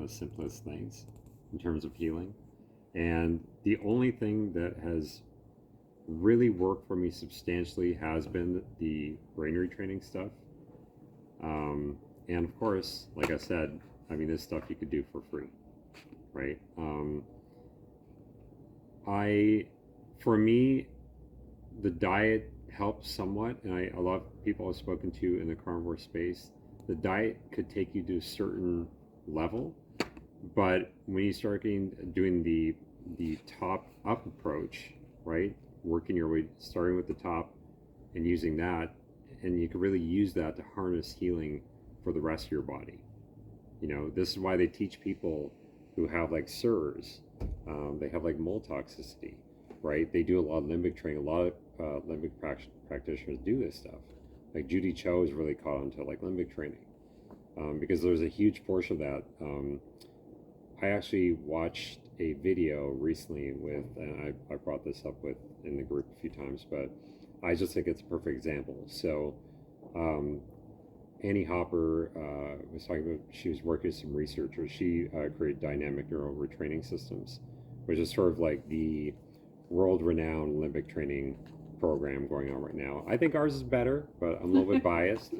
the simplest things in terms of healing. And the only thing that has really worked for me substantially has been the brain retraining stuff. And of course, like I said, I mean, this stuff you could do for free, right? I, for me, the diet helps somewhat, and a lot of people I've spoken to in the carnivore space, the diet could take you to a certain level, but when you start doing the top up approach, right, working your way, starting with the top and using that, and you can really use that to harness healing for the rest of your body. You know, this is why they teach people who have like SIRS, they have like mold toxicity, right? They do a lot of limbic training. A lot of limbic practitioners do this stuff. Like Judy Cho is really caught onto like limbic training because there's a huge portion of that. I actually watched a video recently with, and I brought this up with in the group a few times, but I just think it's a perfect example. So Annie Hopper was talking about, she was working with some researchers. She created dynamic neural retraining systems, which is sort of like the world-renowned Limbic training program going on right now. I think ours is better, but I'm a little bit biased.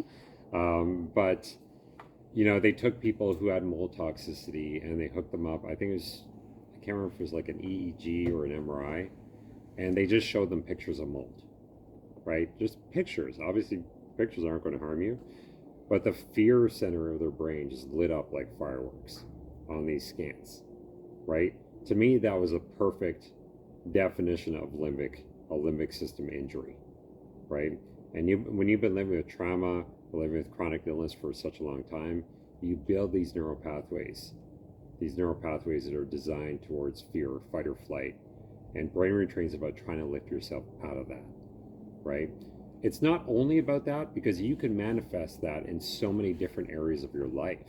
But you know, they took people who had mold toxicity and they hooked them up. I think it was, I can't remember if it was like an EEG or an MRI, and they just showed them pictures of mold, right? Just pictures. Obviously, pictures aren't going to harm you, but the fear center of their brain just lit up like fireworks on these scans, right? To me, that was a perfect definition of a limbic system injury, right? And when you've been living with trauma, or living with chronic illness for such a long time, you build these neural pathways that are designed towards fear, fight or flight. And brain retraining is about trying to lift yourself out of that, right? It's not only about that, because you can manifest that in so many different areas of your life,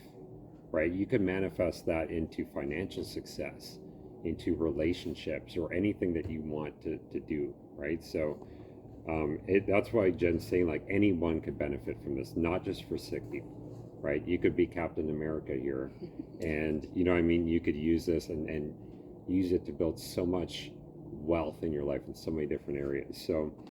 right? You can manifest that into financial success, into relationships, or anything that you want to do, right? So that's why Jen's saying like anyone could benefit from this, not just for sick people, right? You could be Captain America here, and you know what I mean, you could use this and use it to build so much wealth in your life in so many different areas. So